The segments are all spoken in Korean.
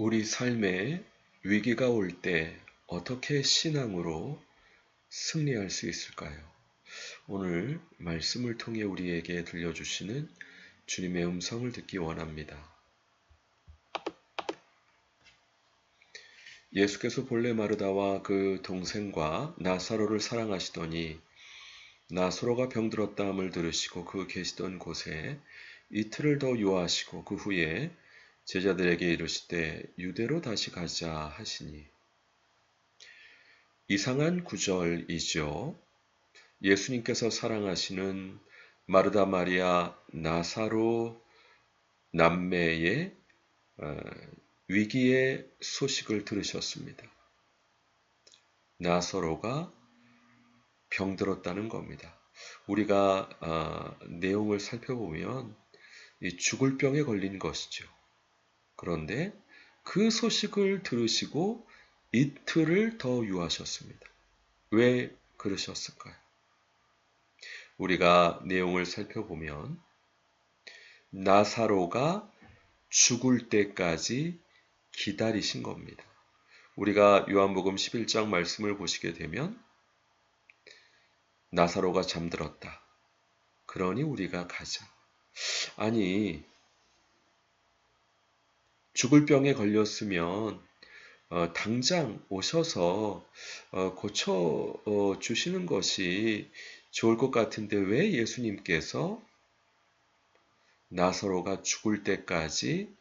우리 삶에 위기가 올 때 어떻게 신앙으로 승리할 수 있을까요? 오늘 말씀을 통해 우리에게 들려주시는 주님의 음성을 듣기 원합니다. 예수께서 본래 마르다와 그 동생과 나사로를 사랑하시더니 나사로가 병들었다함을 들으시고 그 계시던 곳에 이틀을 더 유하시고 그 후에 제자들에게 이르시되 유대로 다시 가자 하시니 이상한 구절이죠. 예수님께서 사랑하시는 마르다 마리아 나사로 남매의 위기의 소식을 들으셨습니다. 나사로가 병들었다는 겁니다. 우리가 내용을 살펴보면 이 죽을 병에 걸린 것이죠. 그런데 그 소식을 들으시고 이틀을 더 유하셨습니다. 왜 그러셨을까요? 우리가 내용을 살펴보면 나사로가 죽을 때까지 기다리신 겁니다. 우리가 요한복음 11장 말씀을 보시게 되면 나사로가 잠들었다. 그러니 우리가 가자. 아니, 죽을 병에 걸렸으면 당장 오셔서 고쳐 주시는 것이 좋을 것 같은데 왜 예수님께서 나사로가 죽을 때까지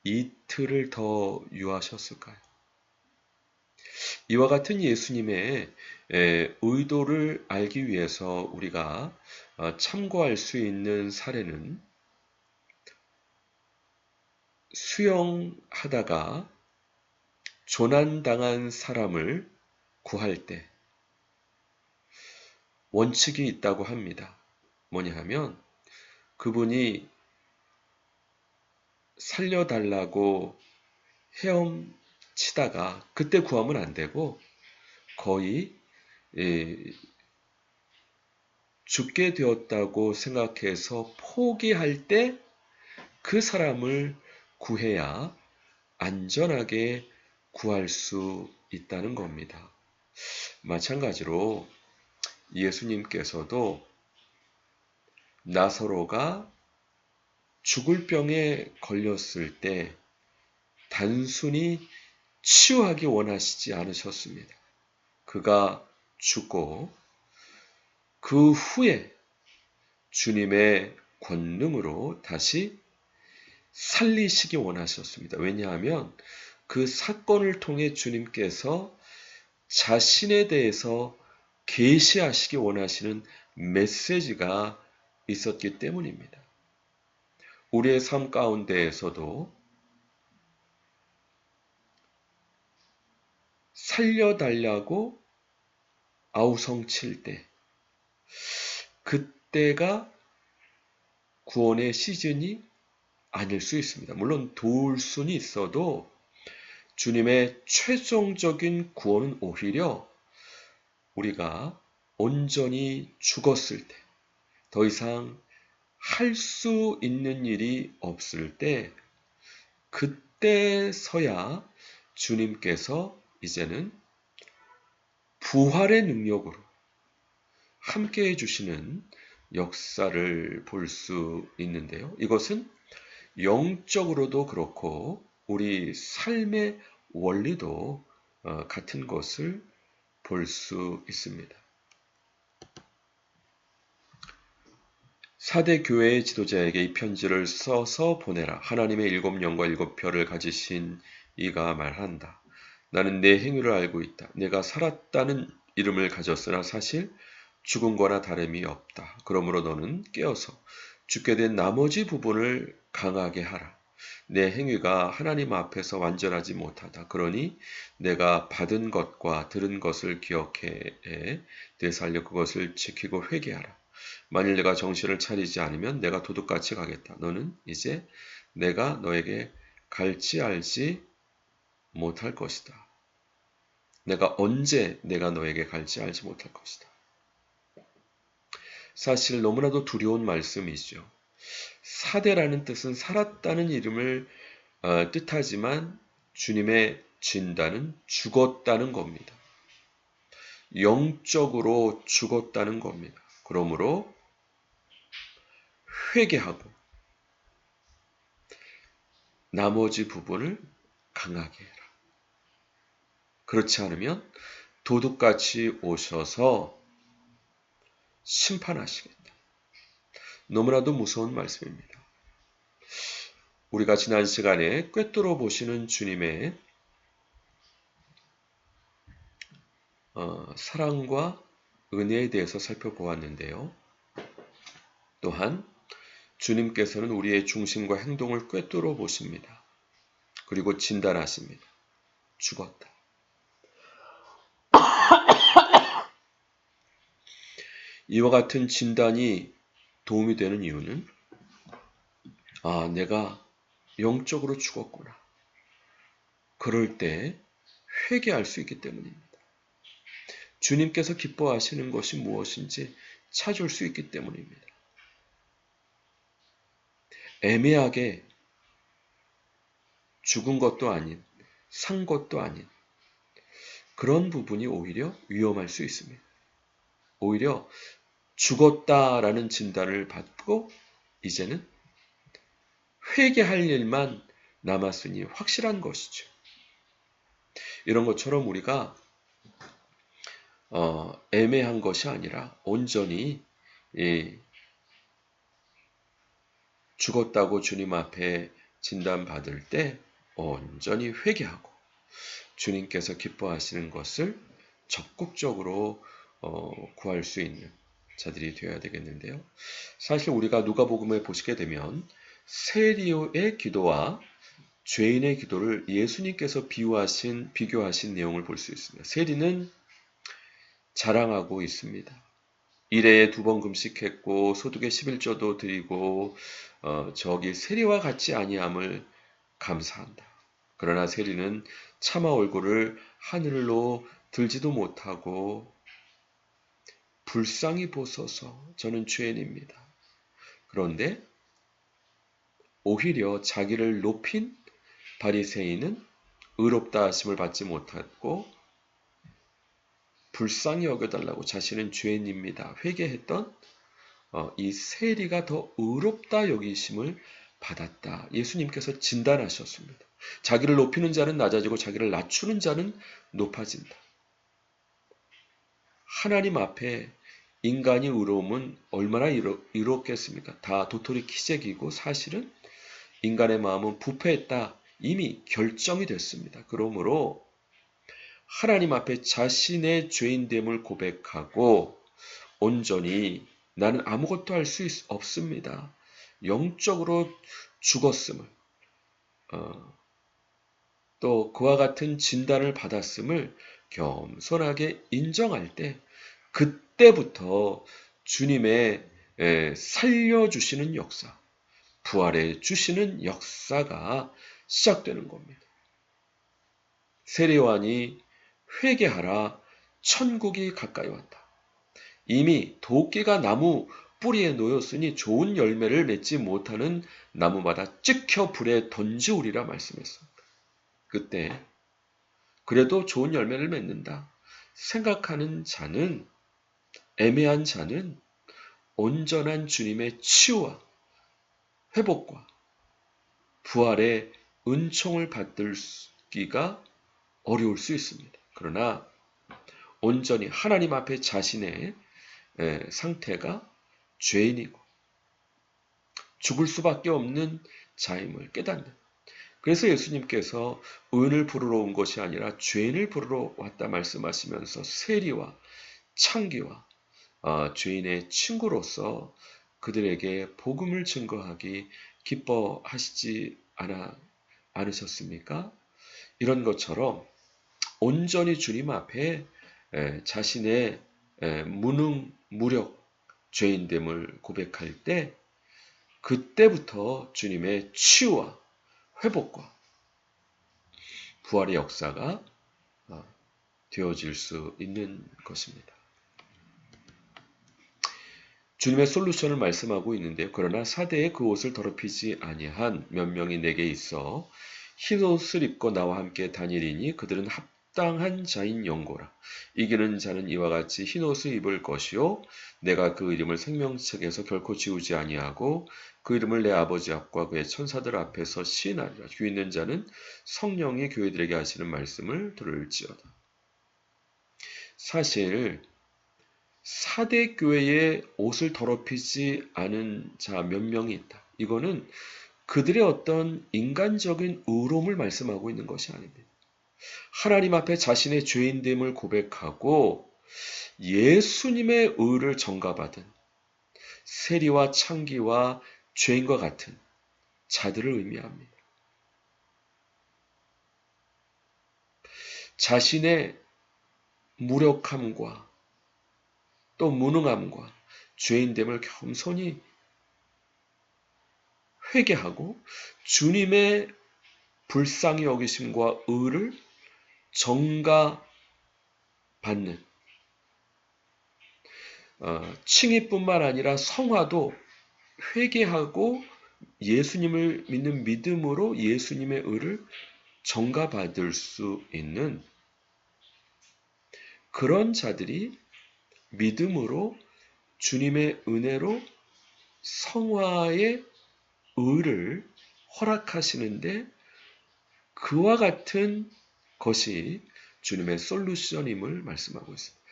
이틀을 더 유하셨을까요? 이와 같은 예수님의 의도를 알기 위해서 우리가 참고할 수 있는 사례는 수영하다가 조난당한 사람을 구할 때 원칙이 있다고 합니다. 뭐냐 하면 그분이 살려달라고 헤엄치다가 그때 구하면 안 되고 거의 죽게 되었다고 생각해서 포기할 때 그 사람을 구해야 안전하게 구할 수 있다는 겁니다. 마찬가지로 예수님께서도 나사로가 죽을 병에 걸렸을 때 단순히 치유하기 원하시지 않으셨습니다. 그가 죽고 그 후에 주님의 권능으로 다시 살리시기 원하셨습니다. 왜냐하면 그 사건을 통해 주님께서 자신에 대해서 계시하시기 원하시는 메시지가 있었기 때문입니다. 우리의 삶 가운데에서도 살려달라고 아우성칠 때 그때가 구원의 시즌이 아닐 수 있습니다. 물론 도울 수는 있어도 주님의 최종적인 구원은 오히려 우리가 온전히 죽었을 때, 더 이상 할 수 있는 일이 없을 때, 그때서야 주님께서 이제는 부활의 능력으로 함께 해주시는 역사를 볼 수 있는데요. 이것은 영적으로도 그렇고 우리 삶의 원리도 같은 것을 볼 수 있습니다. 4대 교회의 지도자에게 이 편지를 써서 보내라. 하나님의 7영과 7별을 가지신 이가 말한다. 나는 내 행위를 알고 있다. 내가 살았다는 이름을 가졌으나 사실 죽은 거나 다름이 없다. 그러므로 너는 깨어서 죽게 된 나머지 부분을 강하게 하라. 내 행위가 하나님 앞에서 완전하지 못하다. 그러니 내가 받은 것과 들은 것을 기억해 되살려 그것을 지키고 회개하라. 만일 내가 정신을 차리지 않으면 내가 도둑같이 가겠다. 너는 이제 내가 너에게 갈지 알지 못할 것이다. 내가 언제 내가 너에게 갈지 알지 못할 것이다. 사실 너무나도 두려운 말씀이죠. 사대라는 뜻은 살았다는 이름을 뜻하지만 주님의 진단은 죽었다는 겁니다. 영적으로 죽었다는 겁니다. 그러므로 회개하고 나머지 부분을 강하게 해라. 그렇지 않으면 도둑같이 오셔서 심판하시겠다. 너무나도 무서운 말씀입니다. 우리가 지난 시간에 꿰뚫어 보시는 주님의 사랑과 은혜에 대해서 살펴보았는데요. 또한 주님께서는 우리의 중심과 행동을 꿰뚫어 보십니다. 그리고 진단하십니다. 죽었다. 이와 같은 진단이 도움이 되는 이유는 내가 영적으로 죽었구나. 그럴 때 회개할 수 있기 때문입니다. 주님께서 기뻐하시는 것이 무엇인지 찾을 수 있기 때문입니다. 애매하게 죽은 것도 아닌, 산 것도 아닌 그런 부분이 오히려 위험할 수 있습니다. 오히려 죽었다라는 진단을 받고 이제는 회개할 일만 남았으니 확실한 것이죠. 이런 것처럼 우리가 애매한 것이 아니라 온전히 죽었다고 주님 앞에 진단받을 때 온전히 회개하고 주님께서 기뻐하시는 것을 적극적으로 구할 수 있는 자들이 되어야 되겠는데요. 사실 우리가 누가복음에 보시게 되면 세리의 기도와 죄인의 기도를 예수님께서 비교하신 내용을 볼 수 있습니다. 세리는 자랑하고 있습니다. 1회에 2번 금식했고 소득의 11조도 드리고 저기 세리와 같지 아니함을 감사한다. 그러나 세리는 차마 얼굴을 하늘로 들지도 못하고 불쌍히 보소서 저는 죄인입니다. 그런데 오히려 자기를 높인 바리새인은 의롭다 하심을 받지 못했고 불쌍히 여겨달라고 자신은 죄인입니다. 회개했던 이 세리가 더 의롭다 여기심을 받았다. 예수님께서 진단하셨습니다. 자기를 높이는 자는 낮아지고 자기를 낮추는 자는 높아진다. 하나님 앞에 인간이 의로움은 얼마나 의롭겠습니까? 다 도토리 키재기고 사실은 인간의 마음은 부패했다. 이미 결정이 됐습니다. 그러므로 하나님 앞에 자신의 죄인됨을 고백하고 온전히 나는 아무것도 할 수 없습니다. 영적으로 죽었음을 또 그와 같은 진단을 받았음을 겸손하게 인정할 때 그때부터 주님의 살려주시는 역사, 부활해 주시는 역사가 시작되는 겁니다. 세례요한이 회개하라 천국이 가까이 왔다. 이미 도끼가 나무 뿌리에 놓였으니 좋은 열매를 맺지 못하는 나무마다 찍혀 불에 던지우리라 말씀했습니다. 그때 그래도 좋은 열매를 맺는다 생각하는 자는 애매한 자는 온전한 주님의 치유와 회복과 부활의 은총을 받기가 어려울 수 있습니다. 그러나 온전히 하나님 앞에 자신의 상태가 죄인이고 죽을 수밖에 없는 자임을 깨닫는. 그래서 예수님께서 의인을 부르러 온 것이 아니라 죄인을 부르러 왔다 말씀하시면서 세리와 창기와 죄인의 친구로서 그들에게 복음을 증거하기 기뻐하시지 않으셨습니까? 이런 것처럼 온전히 주님 앞에 자신의 무능, 무력, 죄인됨을 고백할 때 그때부터 주님의 치유와 회복과 부활의 역사가 되어질 수 있는 것입니다. 주님의 솔루션을 말씀하고 있는데요. 그러나 사대에 그 옷을 더럽히지 아니한 몇 명이 내게 있어 흰 옷을 입고 나와 함께 다니리니 그들은 합당한 자인 영고라. 이기는 자는 이와 같이 흰 옷을 입을 것이요 내가 그 이름을 생명책에서 결코 지우지 아니하고 그 이름을 내 아버지 앞과 그의 천사들 앞에서 시인하리라. 귀 있는 자는 성령이 교회들에게 하시는 말씀을 들을지어다. 사실 사대 교회에 옷을 더럽히지 않은 자 몇 명이 있다. 이거는 그들의 어떤 인간적인 의로움을 말씀하고 있는 것이 아닙니다. 하나님 앞에 자신의 죄인됨을 고백하고 예수님의 의를 전가받은 세리와 창기와 죄인과 같은 자들을 의미합니다. 자신의 무력함과 또 무능함과 죄인됨을 겸손히 회개하고 주님의 불쌍히 여기심과 의를 전가받는 칭의뿐만 아니라 성화도 회개하고 예수님을 믿는 믿음으로 예수님의 의를 전가받을 수 있는 그런 자들이 믿음으로 주님의 은혜로 성화의 의를 허락하시는데 그와 같은 것이 주님의 솔루션임을 말씀하고 있습니다.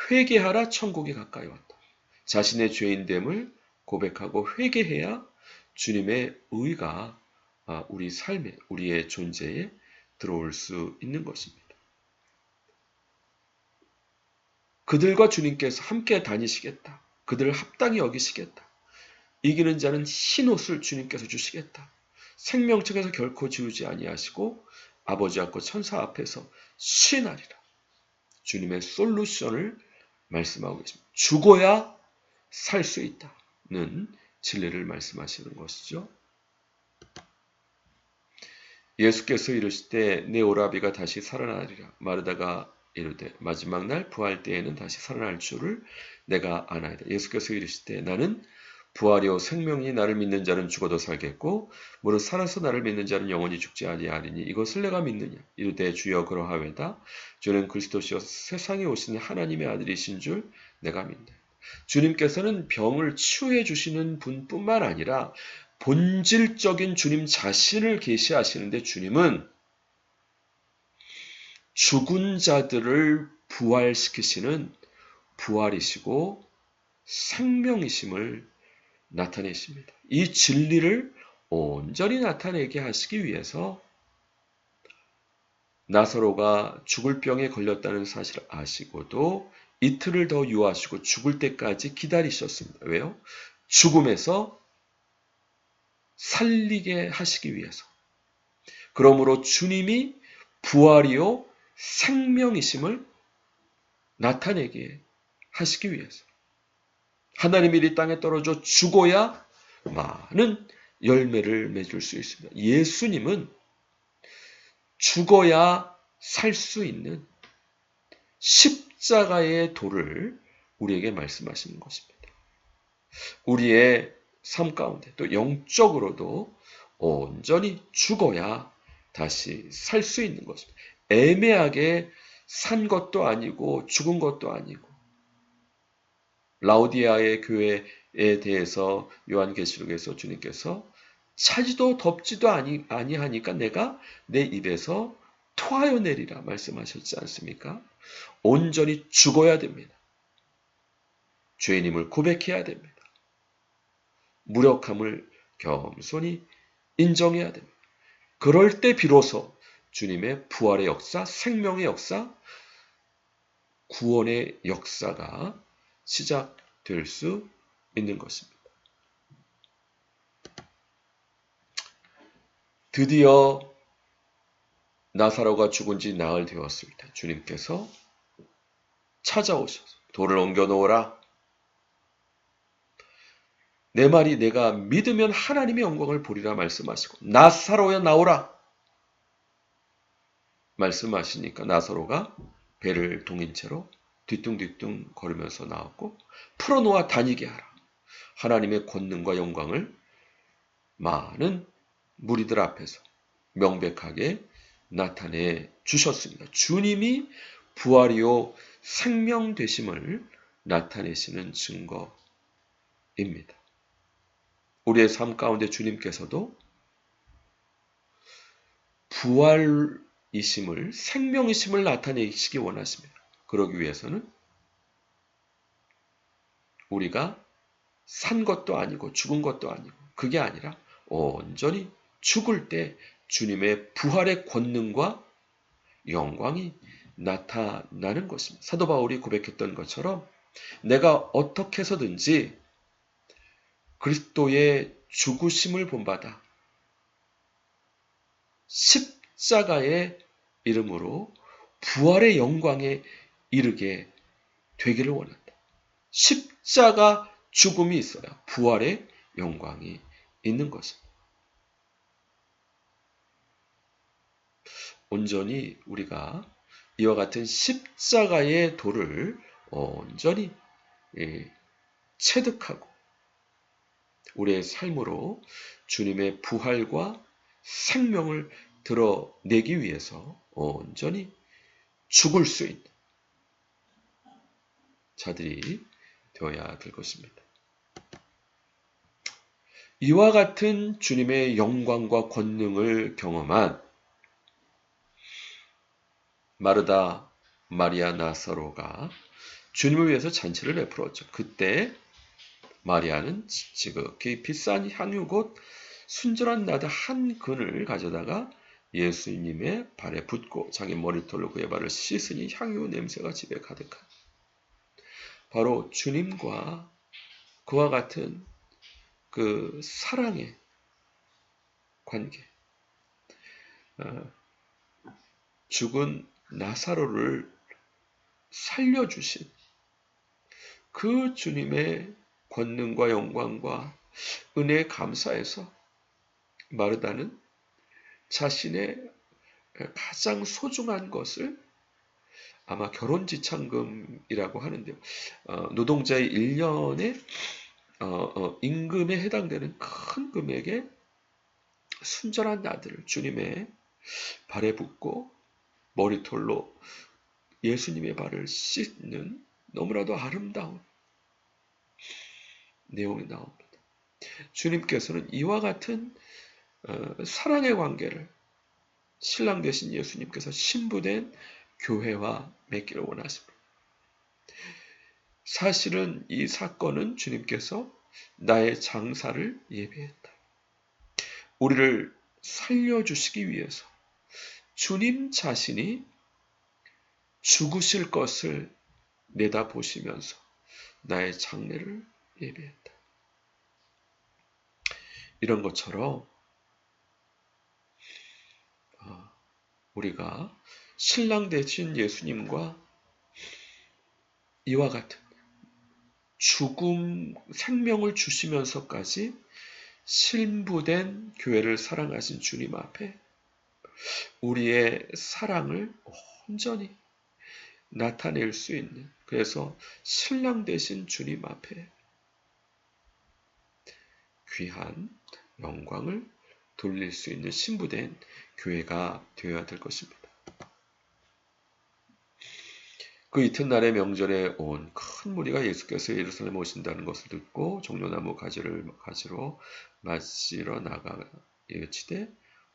회개하라 천국이 가까이 왔다. 자신의 죄인됨을 고백하고 회개해야 주님의 의가 우리 삶에, 우리의 존재에 들어올 수 있는 것입니다. 그들과 주님께서 함께 다니시겠다. 그들을 합당히 여기시겠다. 이기는 자는 흰 옷을 주님께서 주시겠다. 생명책에서 결코 지우지 아니하시고 아버지 앞과 천사 앞에서 시인하리라. 주님의 솔루션을 말씀하고 계십니다. 죽어야 살 수 있다는 진리를 말씀하시는 것이죠. 예수께서 이르실 때 내 오라비가 다시 살아나리라. 마르다가 이르되 마지막 날 부활 때에는 다시 살아날 줄을 내가 아나이다. 예수께서 이르실 때 나는 부활이요 생명이 나를 믿는 자는 죽어도 살겠고 무릇 살아서 나를 믿는 자는 영원히 죽지 아니하리니 이것을 내가 믿느냐. 이르되 주여 그러하외다. 주는 그리스도시여 세상에 오신 하나님의 아들이신 줄 내가 믿는다. 주님께서는 병을 치유해 주시는 분뿐만 아니라 본질적인 주님 자신을 계시하시는데 주님은 죽은 자들을 부활시키시는 부활이시고 생명이심을 나타내십니다. 이 진리를 온전히 나타내게 하시기 위해서 나사로가 죽을 병에 걸렸다는 사실을 아시고도 이틀을 더 유하시고 죽을 때까지 기다리셨습니다. 왜요? 죽음에서 살리게 하시기 위해서. 그러므로 주님이 부활이요 생명이심을 나타내게 하시기 위해서. 하나님이 이 땅에 떨어져 죽어야 많은 열매를 맺을 수 있습니다. 예수님은 죽어야 살 수 있는 십자가의 도를 우리에게 말씀하시는 것입니다. 우리의 삶 가운데 또 영적으로도 온전히 죽어야 다시 살 수 있는 것입니다. 애매하게 산 것도 아니고 죽은 것도 아니고 라오디아의 교회에 대해서 요한계시록에서 주님께서 차지도 덥지도 아니하니까 내가 내 입에서 토하여 내리라 말씀하셨지 않습니까? 온전히 죽어야 됩니다. 죄인임을 고백해야 됩니다. 무력함을 겸손히 인정해야 됩니다. 그럴 때 비로소 주님의 부활의 역사, 생명의 역사, 구원의 역사가 시작될 수 있는 것입니다. 드디어 나사로가 죽은 지 나흘 되었을 때 주님께서 찾아오셔서 돌을 옮겨 놓으라. 내 말이 내가 믿으면 하나님의 영광을 보리라 말씀하시고 나사로야 나오라 말씀하시니까 나사로가 배를 동인 채로 뒤뚱뒤뚱 걸으면서 나왔고 풀어놓아 다니게 하라. 하나님의 권능과 영광을 많은 무리들 앞에서 명백하게 나타내 주셨습니다. 주님이 부활이요 생명 되심을 나타내시는 증거입니다. 우리의 삶 가운데 주님께서도 부활이심을, 생명이심을 나타내시기 원하십니다. 그러기 위해서는 우리가 산 것도 아니고 죽은 것도 아니고 그게 아니라 온전히 죽을 때 주님의 부활의 권능과 영광이 나타나는 것입니다. 사도 바울이 고백했던 것처럼 내가 어떻게 해서든지 그리스도의 죽으심을 본받아 십자가의 이름으로 부활의 영광에 이르게 되기를 원한다. 십자가 죽음이 있어야 부활의 영광이 있는 것입니다. 온전히 우리가 이와 같은 십자가의 도를 온전히 체득하고 우리의 삶으로 주님의 부활과 생명을 드러내기 위해서 온전히 죽을 수 있는 자들이 되어야 될 것입니다. 이와 같은 주님의 영광과 권능을 경험한 마르다, 마리아, 나사로가 주님을 위해서 잔치를 베풀었죠. 그때 마리아는 지극히 비싼 향유 곧 순전한 나드 한 근을 가져다가 예수님의 발에 붓고 자기 머리털로 그의 발을 씻으니 향유 냄새가 집에 가득한 바로 주님과 그와 같은 그 사랑의 관계, 죽은 나사로를 살려주신 그 주님의 권능과 영광과 은혜에 감사해서 마르다는 자신의 가장 소중한 것을 아마 결혼지참금이라고 하는데요. 노동자의 1년의 임금에 해당되는 큰 금액의 순전한 나들을 주님의 발에 붓고 머리털로 예수님의 발을 씻는 너무나도 아름다운 내용이 나옵니다. 주님께서는 이와 같은 사랑의 관계를 신랑 되신 예수님께서 신부된 교회와 맺기를 원하십니다. 사실은 이 사건은 주님께서 나의 장사를 예비했다. 우리를 살려주시기 위해서 주님 자신이 죽으실 것을 내다보시면서 나의 장례를 예비했다. 이런 것처럼 우리가 신랑 되신 예수님과 이와 같은 죽음, 생명을 주시면서까지 신부된 교회를 사랑하신 주님 앞에 우리의 사랑을 온전히 나타낼 수 있는, 그래서 신랑 되신 주님 앞에 귀한 영광을 돌릴 수 있는 신부된 교회가 되어야 될 것입니다. 그 이튿날의 명절에 온 큰 무리가 예수께서 예루살렘에 오신다는 것을 듣고 종려나무 가지를 가지러 맞으러 나가 이르시되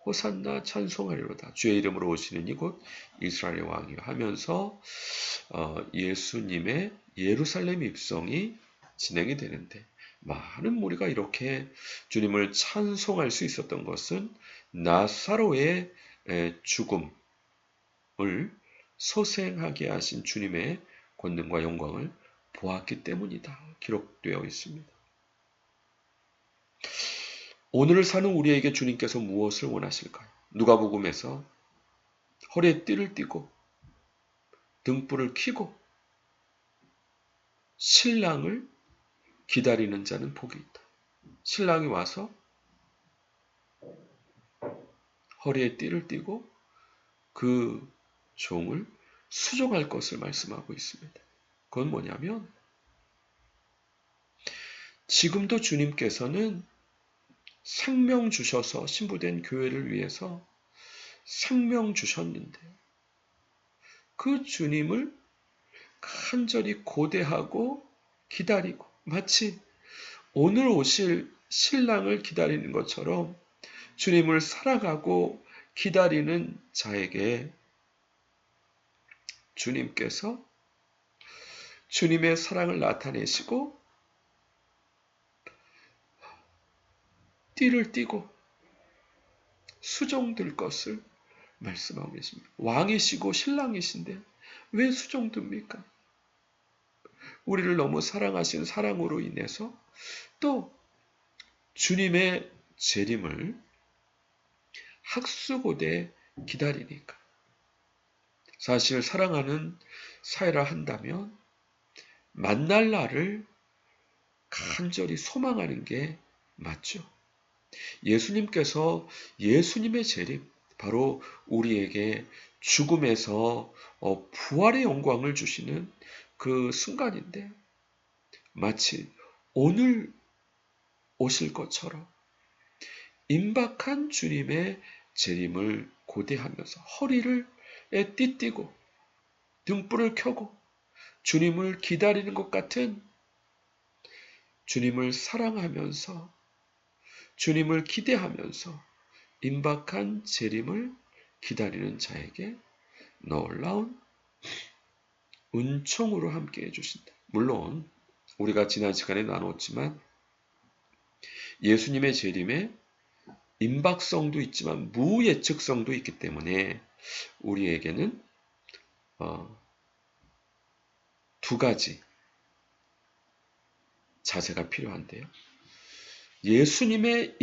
호산나 찬송하리로다. 주의 이름으로 오시는 이곳 이스라엘의 왕이요 하면서 예수님의 예루살렘 입성이 진행이 되는데 많은 무리가 이렇게 주님을 찬송할 수 있었던 것은 나사로의 죽음을 소생하게 하신 주님의 권능과 영광을 보았기 때문이다. 기록되어 있습니다. 오늘을 사는 우리에게 주님께서 무엇을 원하실까요? 누가복음에서 허리에 띠를 띠고 등불을 켜고 신랑을 기다리는 자는 복이 있다. 신랑이 와서 허리에 띠를 띠고 그 종을 수종할 것을 말씀하고 있습니다. 그건 뭐냐면 지금도 주님께서는 생명 주셔서 신부된 교회를 위해서 생명 주셨는데 그 주님을 간절히 고대하고 기다리고 마치 오늘 오실 신랑을 기다리는 것처럼 주님을 사랑하고 기다리는 자에게 주님께서 주님의 사랑을 나타내시고 띠를 띠고 수종들 것을 말씀하고 계십니다. 왕이시고 신랑이신데 왜 수종듭니까? 우리를 너무 사랑하신 사랑으로 인해서 또 주님의 재림을 학수고대 기다리니까. 사실 사랑하는 사이라 한다면 만날 날을 간절히 소망하는 게 맞죠. 예수님께서 예수님의 재림, 바로 우리에게 죽음에서 부활의 영광을 주시는 그 순간인데 마치 오늘 오실 것처럼 임박한 주님의 재림을 고대하면서 허리를 띠띠고 등불을 켜고 주님을 기다리는 것 같은 주님을 사랑하면서 주님을 기대하면서 임박한 재림을 기다리는 자에게 놀라운 은총으로 함께 해주신다. 물론 우리가 지난 시간에 나눴지만 예수님의 재림에 임박성도 있지만 무예측성도 있기 때문에 우리에게는 두 가지 자세가 필요한데요. 예수님의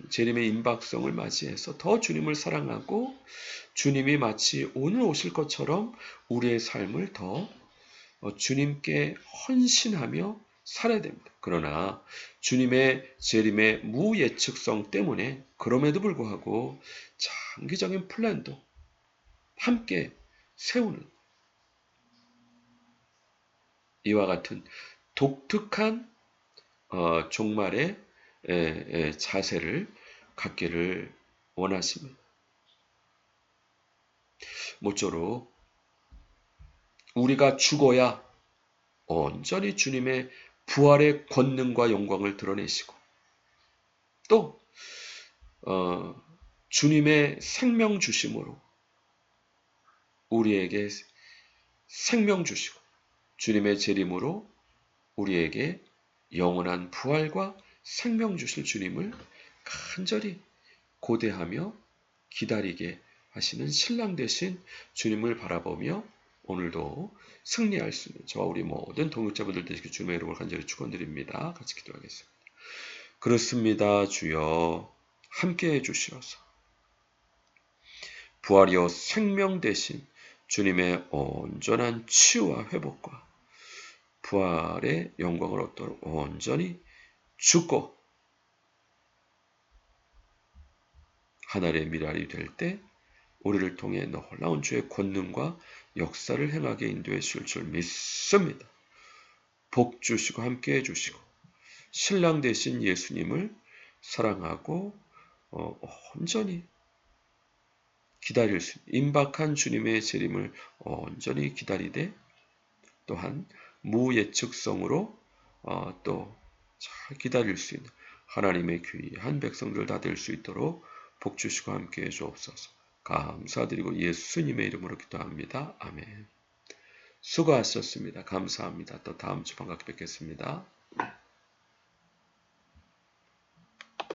재림의 임박성을 맞이해서 더 주님을 사랑하고 주님이 마치 오늘 오실 것처럼 우리의 삶을 더 주님께 헌신하며 살아야 됩니다. 그러나 주님의 재림의 무예측성 때문에 그럼에도 불구하고 장기적인 플랜도 함께 세우는 이와 같은 독특한 종말의 자세를 갖기를 원하십니다. 모쪼록 우리가 죽어야 온전히 주님의 부활의 권능과 영광을 드러내시고 또 주님의 생명 주심으로 우리에게 생명 주시고 주님의 재림으로 우리에게 영원한 부활과 생명 주실 주님을 간절히 고대하며 기다리게 하시는 신랑 되신 주님을 바라보며 오늘도 승리할 수 있는 저와 우리 모든 동역자분들 되시길 주님의 이름으로 간절히 축원드립니다. 같이 기도하겠습니다. 그렇습니다. 주여 함께해 주시어서 부활이요 생명 되신 주님의 온전한 치유와 회복과 부활의 영광을 얻도록 온전히 죽고 하늘의 미랄이 될 때 우리를 통해 놀라운 주의 권능과 역사를 행하게 인도해 주실 줄 믿습니다. 복 주시고 함께해 주시고 신랑 되신 예수님을 사랑하고 온전히 기다릴 수 있는 임박한 주님의 재림을 온전히 기다리되 또한 무예측성으로 또 잘 기다릴 수 있는 하나님의 귀한 백성들 다 될 수 있도록 복 주시고 함께해 주옵소서. 감사드리고 예수님의 이름으로 기도합니다. 아멘. 수고하셨습니다. 감사합니다. 또 다음 주 반갑게 뵙겠습니다.